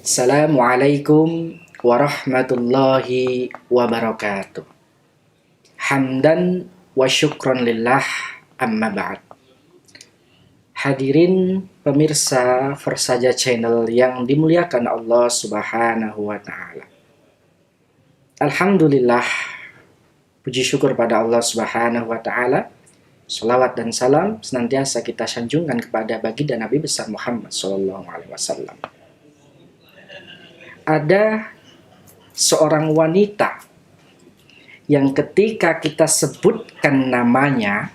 Assalamualaikum warahmatullahi wabarakatuh. Hamdan wa syukron lillah amma ba'd. Hadirin pemirsa Versaja Channel yang dimuliakan Allah Subhanahu wa Ta'ala. Alhamdulillah, puji syukur pada Allah Subhanahu wa Ta'ala. Salawat dan salam senantiasa kita sanjungkan kepada baginda Nabi besar Muhammad sallallahu alaihi wasallam. Ada seorang wanita yang ketika kita sebutkan namanya,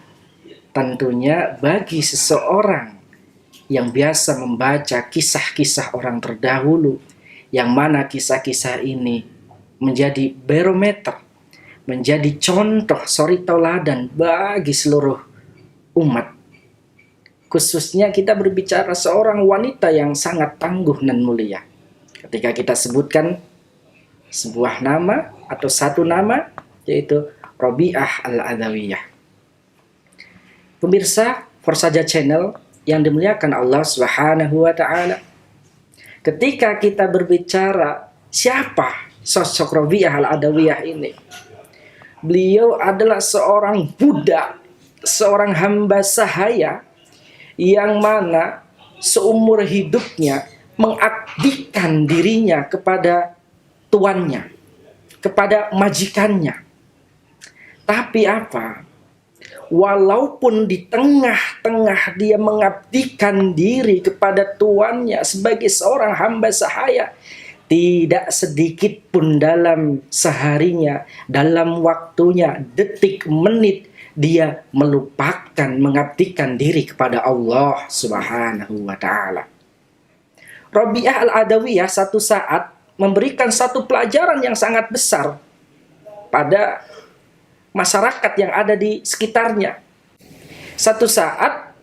tentunya bagi seseorang yang biasa membaca kisah-kisah orang terdahulu, yang mana kisah-kisah ini menjadi barometer, menjadi contoh suri tauladan bagi seluruh umat. Khususnya kita berbicara seorang wanita yang sangat tangguh dan mulia. Ketika kita sebutkan sebuah nama atau satu nama, yaitu Rabi'ah Al-Adawiyah. Pemirsa Versaja Channel yang dimuliakan Allah Subhanahu wa Ta'ala, ketika kita berbicara siapa sosok Rabi'ah Al-Adawiyah ini, beliau adalah seorang budak, seorang hamba sahaya yang mana seumur hidupnya mengabdikan dirinya kepada tuannya, kepada majikannya. Tapi apa? Walaupun di tengah-tengah dia mengabdikan diri kepada tuannya sebagai seorang hamba sahaya, tidak sedikit pun dalam seharinya, dalam waktunya, detik, menit, dia melupakan mengabdikan diri kepada Allah Subhanahu wa Ta'ala. Rabi'ah Al-Adawiyah satu saat memberikan satu pelajaran yang sangat besar pada masyarakat yang ada di sekitarnya. Satu saat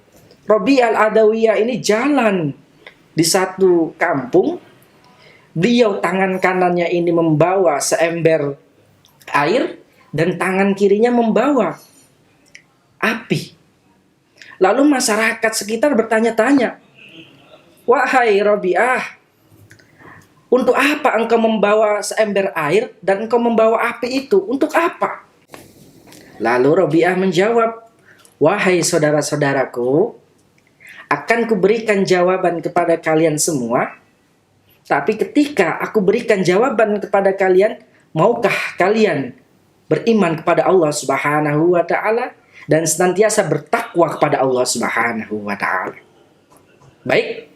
Rabi'ah Al-Adawiyah ini jalan di satu kampung. Beliau tangan kanannya ini membawa seember air dan tangan kirinya membawa api. Lalu masyarakat sekitar bertanya-tanya, "Wahai Rabi'ah, untuk apa engkau membawa seember air dan engkau membawa api itu? Untuk apa?" Lalu Rabi'ah menjawab, "Wahai saudara-saudaraku, akan kuberikan jawaban kepada kalian semua. Tapi ketika aku berikan jawaban kepada kalian, maukah kalian beriman kepada Allah Subhanahu wa Ta'ala dan senantiasa bertakwa kepada Allah Subhanahu wa Ta'ala?" Baik,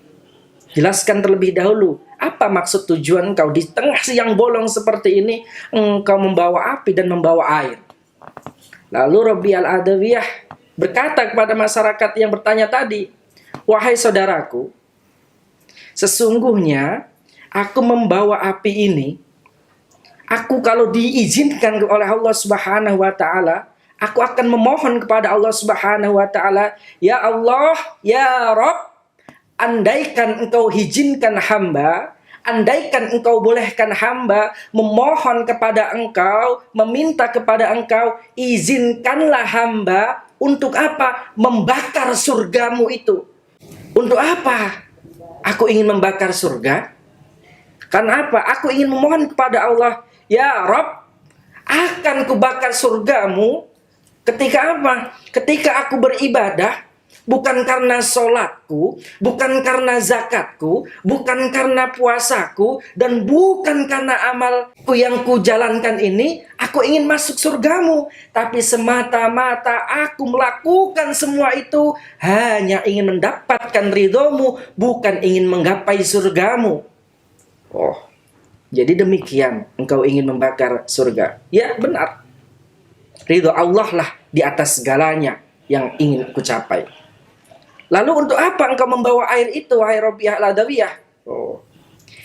jelaskan terlebih dahulu, apa maksud tujuan engkau di tengah siang bolong seperti ini, engkau membawa api dan membawa air? Lalu Rabi'ah Al-Adawiyah berkata kepada masyarakat yang bertanya tadi, "Wahai saudaraku, sesungguhnya aku membawa api ini, aku kalau diizinkan oleh Allah Subhanahu wa Ta'ala, aku akan memohon kepada Allah Subhanahu wa Ta'ala, ya Allah, ya Rabb, andaikan engkau izinkan hamba, andaikan engkau bolehkan hamba memohon kepada engkau, meminta kepada engkau, izinkanlah hamba untuk apa? Membakar surgamu itu." Untuk apa aku ingin membakar surga? Karena apa? Aku ingin memohon kepada Allah, ya Rabb, akan kubakar surgamu ketika apa? Ketika aku beribadah, bukan karena sholatku, bukan karena zakatku, bukan karena puasaku, dan bukan karena amalku yang kujalankan ini, aku ingin masuk surgamu. Tapi semata-mata aku melakukan semua itu hanya ingin mendapatkan ridhomu, bukan ingin menggapai surgamu. Oh, jadi demikian engkau ingin membakar surga. Ya benar, ridho Allah lah di atas segalanya yang ingin kucapai. Lalu untuk apa engkau membawa air itu, wahai Rabi'ah Al-Adawiyah? Oh,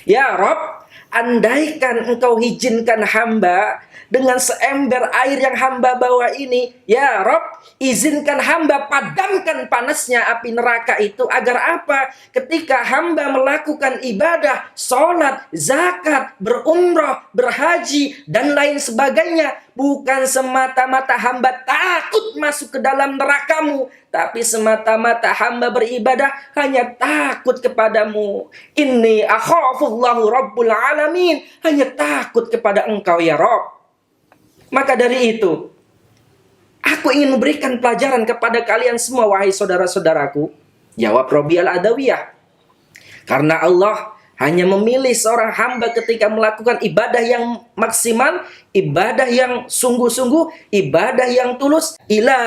ya Rabb, andaikan engkau izinkan hamba dengan seember air yang hamba bawa ini, ya Rob, izinkan hamba padamkan panasnya api neraka itu, agar apa? Ketika hamba melakukan ibadah, sholat, zakat, berumrah, berhaji, dan lain sebagainya, bukan semata-mata hamba takut masuk ke dalam nerakamu, tapi semata-mata hamba beribadah hanya takut kepadamu. Inni akhafullahu rabbul alamin, hanya takut kepada engkau ya Rob. Maka dari itu, aku ingin memberikan pelajaran kepada kalian semua, wahai saudara-saudaraku. Jawab Robi Al-Adawiyah. Karena Allah hanya memilih seorang hamba ketika melakukan ibadah yang maksimal, ibadah yang sungguh-sungguh, ibadah yang tulus, ila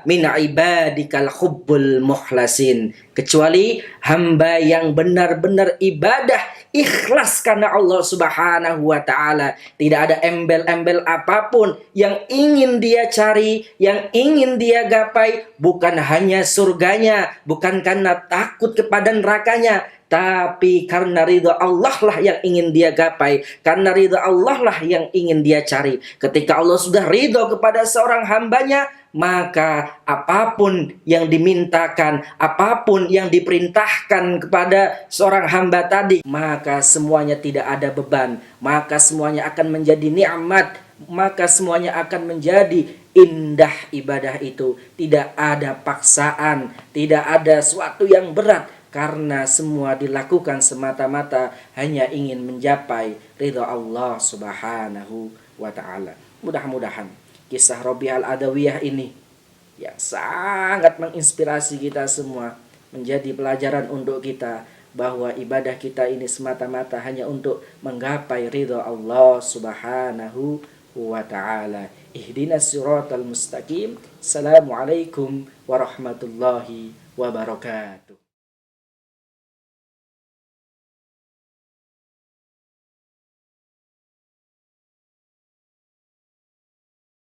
min ibadikal hubbul mukhlasin, kecuali hamba yang benar-benar ibadah ikhlas karena Allah Subhanahu wa taala. Tidak ada embel-embel apapun yang ingin dia cari, yang ingin dia gapai, bukan hanya surganya, bukan karena takut kepada nerakanya, tapi karena ridha Allah lah yang ingin dia gapai, karena ridha Allah lah yang ingin dia cari. Ketika Allah sudah ridha kepada seorang hambanya, maka apapun yang dimintakan, apapun yang diperintahkan kepada seorang hamba tadi, maka semuanya tidak ada beban, maka semuanya akan menjadi nikmat, maka semuanya akan menjadi indah ibadah itu. Tidak ada paksaan, tidak ada sesuatu yang berat, karena semua dilakukan semata-mata hanya ingin mencapai ridha Allah Subhanahu wa taala. Mudah-mudahan kisah Robi Al-Adawiyah ini yang sangat menginspirasi kita semua menjadi pelajaran untuk kita, bahwa ibadah kita ini semata-mata hanya untuk menggapai ridha Allah Subhanahu wa taala. Ihdinas siratal mustaqim. Assalamualaikum warahmatullahi wabarakatuh.